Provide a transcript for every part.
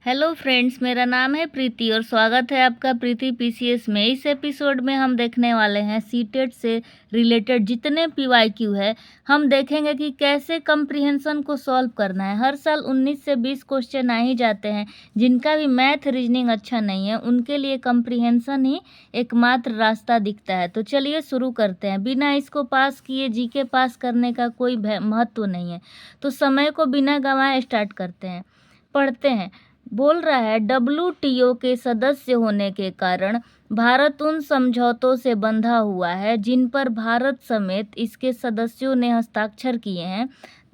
Hello friends, मेरा नाम है प्रीति और स्वागत है आपका प्रीति पीसीएस में। इस एपिसोड में हम देखने वाले हैं सीटेट से रिलेटेड जितने पीवाईक्यू है। हम देखेंगे कि कैसे कंप्रीहेंशन को सॉल्व करना है। हर साल 19 से 20 क्वेश्चन आ ही जाते हैं। जिनका भी मैथ रीजनिंग अच्छा नहीं है उनके लिए कंप्रीहेंशन ही एकमात्र रास्ता दिखता है। तो चलिए शुरू करते हैं। बिना इसको पास किए जीके पास करने का कोई महत्व नहीं है। तो समय को बिना गंवाए स्टार्ट करते हैं, पढ़ते हैं। बोल रहा है डब्ल्यूटीओ के सदस्य होने के कारण भारत उन समझौतों से बंधा हुआ है जिन पर भारत समेत इसके सदस्यों ने हस्ताक्षर किए हैं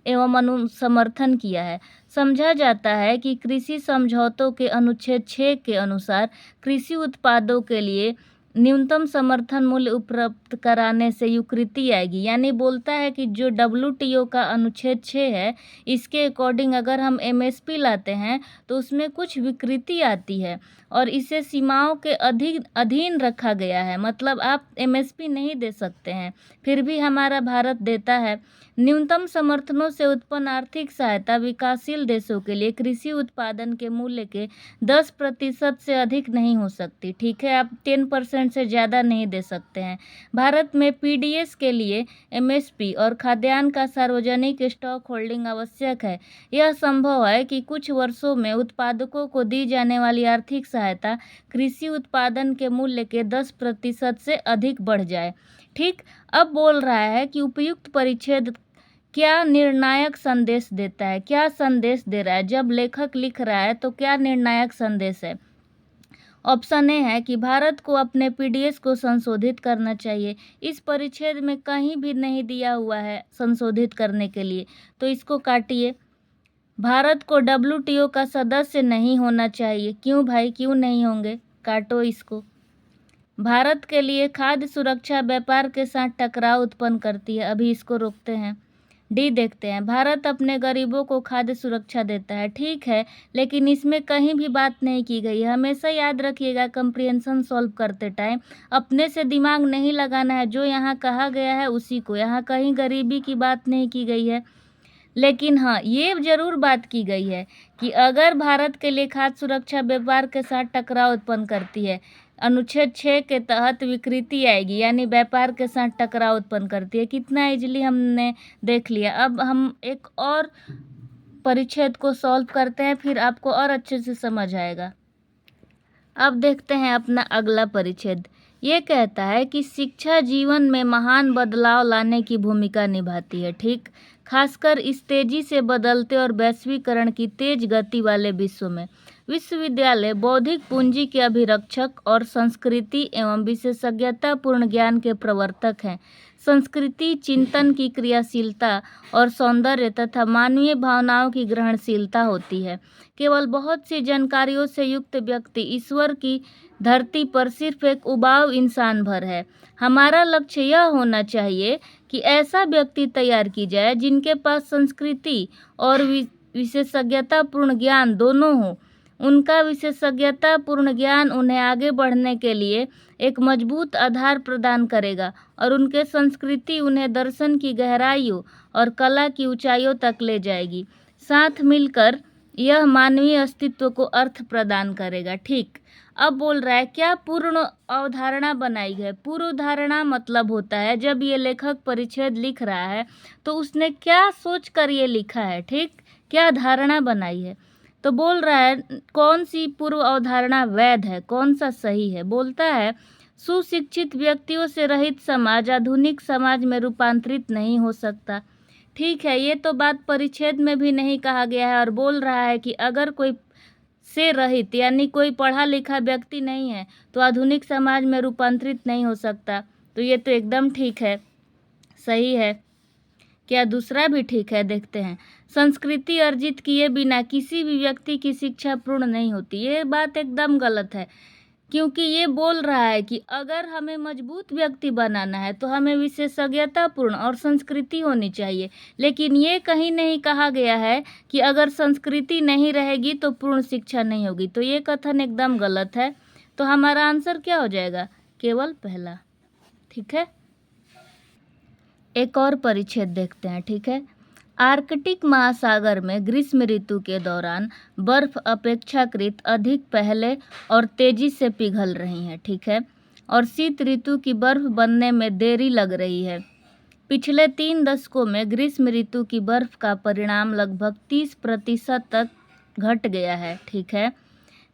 एवं समर्थन किया है। समझा जाता है कि कृषि समझौतों के अनुच्छेद 6 के अनुसार कृषि उत्पादों के लिए न्यूनतम समर्थन मूल्य उपलब्ध कराने से स्वीकृति आएगी। यानी बोलता है कि जो डब्ल्यूटीओ का अनुच्छेद 6 है इसके अकॉर्डिंग अगर हम एमएसपी लाते हैं तो उसमें कुछ विकृति आती है और इसे सीमाओं के अधीन रखा गया है। मतलब आप एमएसपी नहीं दे सकते हैं, फिर भी हमारा भारत देता है। न्यूनतम समर्थनों से उत्पन्न आर्थिक सहायता विकासशील देशों के लिए कृषि उत्पादन के मूल्य के 10% से अधिक नहीं हो सकती। ठीक है, आप 10% से ज़्यादा नहीं दे सकते हैं। भारत में पीडीएस के लिए एमएसपी और खाद्यान्न का सार्वजनिक स्टॉक होल्डिंग आवश्यक है। यह संभव है कि कुछ वर्षों में उत्पादकों को दी जाने वाली आर्थिक सहायता कृषि उत्पादन के मूल्य के 10% से अधिक बढ़ जाए। ठीक, अब बोल रहा है कि उपयुक्त परिच्छेद क्या निर्णायक संदेश देता है। क्या संदेश दे रहा है? जब लेखक लिख रहा है तो क्या निर्णायक संदेश है? ऑप्शन ए है कि भारत को अपने पीडीएस को संशोधित करना चाहिए। इस परिच्छेद में कहीं भी नहीं दिया हुआ है संशोधित करने के लिए, तो इसको काटिए। भारत को डब्ल्यूटीओ का सदस्य नहीं होना चाहिए। क्यों भाई, क्यों नहीं होंगे? काटो इसको। भारत के लिए खाद्य सुरक्षा व्यापार के साथ टकराव उत्पन्न करती है। अभी इसको रोकते हैं। डी देखते हैं। भारत अपने गरीबों को खाद्य सुरक्षा देता है। ठीक है, लेकिन इसमें कहीं भी बात नहीं की गई है। हमेशा याद रखिएगा कंप्रीहेंशन सॉल्व करते टाइम अपने से दिमाग नहीं लगाना है। जो यहाँ कहा गया है उसी को, यहाँ कहीं गरीबी की बात नहीं की गई है। लेकिन हाँ, ये जरूर बात की गई है कि अगर भारत के लिए खाद्य सुरक्षा व्यापार के साथ टकराव उत्पन्न करती है, अनुच्छेद 6 के तहत विकृति आएगी, यानी व्यापार के साथ टकराव उत्पन्न करती है। कितना इजीली हमने देख लिया। अब हम एक और परिच्छेद को सॉल्व करते हैं, फिर आपको और अच्छे से समझ आएगा। अब देखते हैं अपना अगला परिच्छेद। ये कहता है कि शिक्षा जीवन में महान बदलाव लाने की भूमिका निभाती है। ठीक, खासकर इस तेजी से बदलते और वैश्वीकरण की तेज गति वाले विश्व में विश्वविद्यालय बौद्धिक पूंजी के अभिरक्षक और संस्कृति एवं विशेषज्ञतापूर्ण ज्ञान के प्रवर्तक हैं। संस्कृति चिंतन की क्रियाशीलता और सौंदर्य तथा मानवीय भावनाओं की ग्रहणशीलता होती है। केवल बहुत सी जानकारियों से युक्त व्यक्ति ईश्वर की धरती पर सिर्फ एक उबाऊ इंसान भर है। हमारा लक्ष्य यह होना चाहिए कि ऐसा व्यक्ति तैयार की जाए जिनके पास संस्कृति और विशेषज्ञतापूर्ण ज्ञान दोनों हो। उनका विशेषज्ञतापूर्ण ज्ञान उन्हें आगे बढ़ने के लिए एक मजबूत आधार प्रदान करेगा और उनके संस्कृति उन्हें दर्शन की गहराइयों और कला की ऊंचाइयों तक ले जाएगी। साथ मिलकर यह मानवीय अस्तित्व को अर्थ प्रदान करेगा। ठीक, अब बोल रहा है क्या पूर्ण अवधारणा बनाई है। पूर्व धारणा मतलब होता है जब ये लेखक परिच्छेद लिख रहा है तो उसने क्या सोच कर ये लिखा है। ठीक, क्या धारणा बनाई है। तो बोल रहा है कौन सी पूर्व अवधारणा वैध है, कौन सा सही है। बोलता है सुशिक्षित व्यक्तियों से रहित समाज आधुनिक समाज में रूपांतरित नहीं हो सकता। ठीक है, ये तो बात परिच्छेद में भी नहीं कहा गया है और बोल रहा है कि अगर कोई से रहित यानी कोई पढ़ा लिखा व्यक्ति नहीं है तो आधुनिक समाज में रूपांतरित नहीं हो सकता। तो ये तो एकदम ठीक है, सही है। क्या दूसरा भी ठीक है? देखते हैं। संस्कृति अर्जित किए बिना किसी भी व्यक्ति की शिक्षा पूर्ण नहीं होती। ये बात एकदम गलत है, क्योंकि ये बोल रहा है कि अगर हमें मजबूत व्यक्ति बनाना है तो हमें विशेषज्ञतापूर्ण और संस्कृति होनी चाहिए। लेकिन ये कहीं नहीं कहा गया है कि अगर संस्कृति नहीं रहेगी तो पूर्ण शिक्षा नहीं होगी। तो ये कथन एकदम गलत है। तो हमारा आंसर क्या हो जाएगा? केवल पहला। ठीक है, एक और परिच्छेद देखते हैं। ठीक है, आर्कटिक महासागर में ग्रीष्म ऋतु के दौरान बर्फ अपेक्षाकृत अधिक पहले और तेजी से पिघल रही है, ठीक है, और शीत ऋतु की बर्फ बनने में देरी लग रही है। पिछले 3 दशकों में ग्रीष्म ऋतु की बर्फ का परिणाम लगभग 30% तक घट गया है, ठीक है।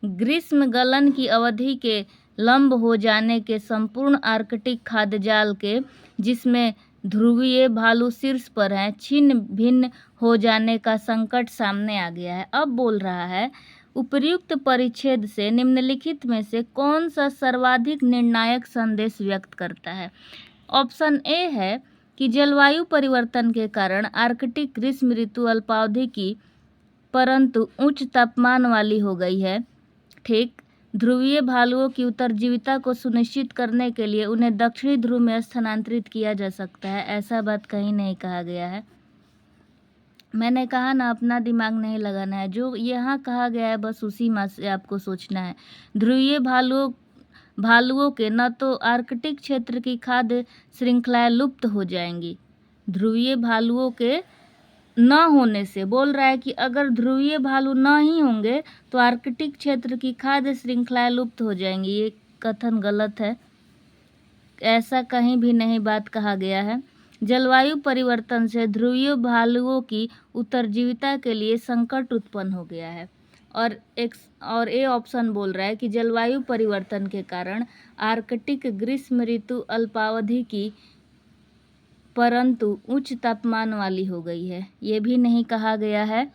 ग्रीष्म गलन की अवधि के लंब हो जाने के संपूर्ण आर्कटिक खाद्यजाल के, जिसमें ध्रुवीय भालू शीर्ष पर हैं, छिन्न भिन्न हो जाने का संकट सामने आ गया है। अब बोल रहा है, उपर्युक्त परिच्छेद से निम्नलिखित में से कौन सा सर्वाधिक निर्णायक संदेश व्यक्त करता है। ऑप्शन ए है कि जलवायु परिवर्तन के कारण आर्कटिक ग्रीष्म ऋतु अल्पावधि की परंतु उच्च तापमान वाली हो गई है, ठीक। ध्रुवीय भालुओं की उत्तरजीविता को सुनिश्चित करने के लिए उन्हें दक्षिणी ध्रुव में स्थानांतरित किया जा सकता है। ऐसा बात कहीं नहीं कहा गया है। मैंने कहा ना, अपना दिमाग नहीं लगाना है, जो यहाँ कहा गया है बस उसी में से आपको सोचना है। ध्रुवीय भालुओं के न तो आर्कटिक क्षेत्र की खाद्य श्रृंखलाएं लुप्त हो जाएंगी, ध्रुवीय भालुओं के न होने से। बोल रहा है कि अगर ध्रुवीय भालू न ही होंगे तो आर्कटिक क्षेत्र की खाद्य श्रृंखलाएं लुप्त हो जाएंगी। ये कथन गलत है, ऐसा कहीं भी नहीं बात कहा गया है। जलवायु परिवर्तन से ध्रुवीय भालुओं की उत्तरजीविता के लिए संकट उत्पन्न हो गया है। और ए ऑप्शन बोल रहा है कि जलवायु परिवर्तन के कारण आर्कटिक ग्रीष्म ऋतु अल्पावधि की परंतु उच्च तापमान वाली हो गई है। ये भी नहीं कहा गया है।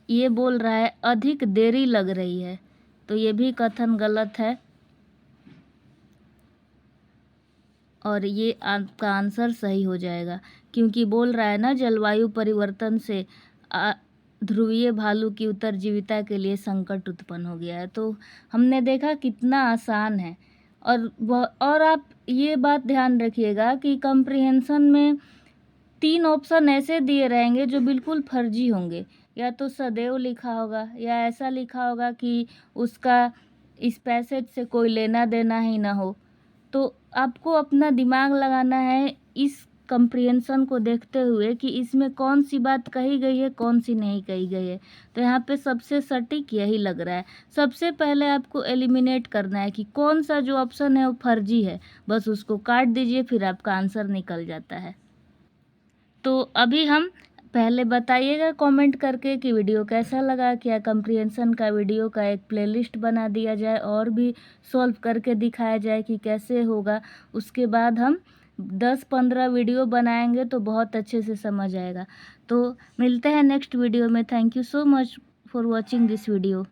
ये बोल रहा है अधिक देरी लग रही है, तो ये भी कथन गलत है। और ये आपका आंसर सही हो जाएगा, क्योंकि बोल रहा है ना, जलवायु परिवर्तन से ध्रुवीय भालू की उत्तरजीविता के लिए संकट उत्पन्न हो गया है। तो हमने देखा कितना आसान है। और आप ये बात ध्यान रखिएगा कि कम्प्रिहेंशन में 3 ऑप्शन ऐसे दिए रहेंगे जो बिल्कुल फर्जी होंगे। या तो सदैव लिखा होगा, या ऐसा लिखा होगा कि उसका इस पैसेज से कोई लेना देना ही ना हो। तो आपको अपना दिमाग लगाना है इस कम्प्रिहेंशन को देखते हुए कि इसमें कौन सी बात कही गई है, कौन सी नहीं कही गई है। तो यहाँ पे सबसे सटीक यही लग रहा है। सबसे पहले आपको एलिमिनेट करना है कि कौन सा जो ऑप्शन है वो फर्जी है, बस उसको काट दीजिए, फिर आपका आंसर निकल जाता है। तो अभी हम पहले बताइएगा कमेंट करके कि वीडियो कैसा लगा। क्या कम्प्रिहेंशन का वीडियो का एक प्लेलिस्ट बना दिया जाए और भी सॉल्व करके दिखाया जाए कि कैसे होगा। उसके बाद हम 10-15 वीडियो बनाएंगे तो बहुत अच्छे से समझ आएगा। तो मिलते हैं नेक्स्ट वीडियो में। Thank you so much for watching this video.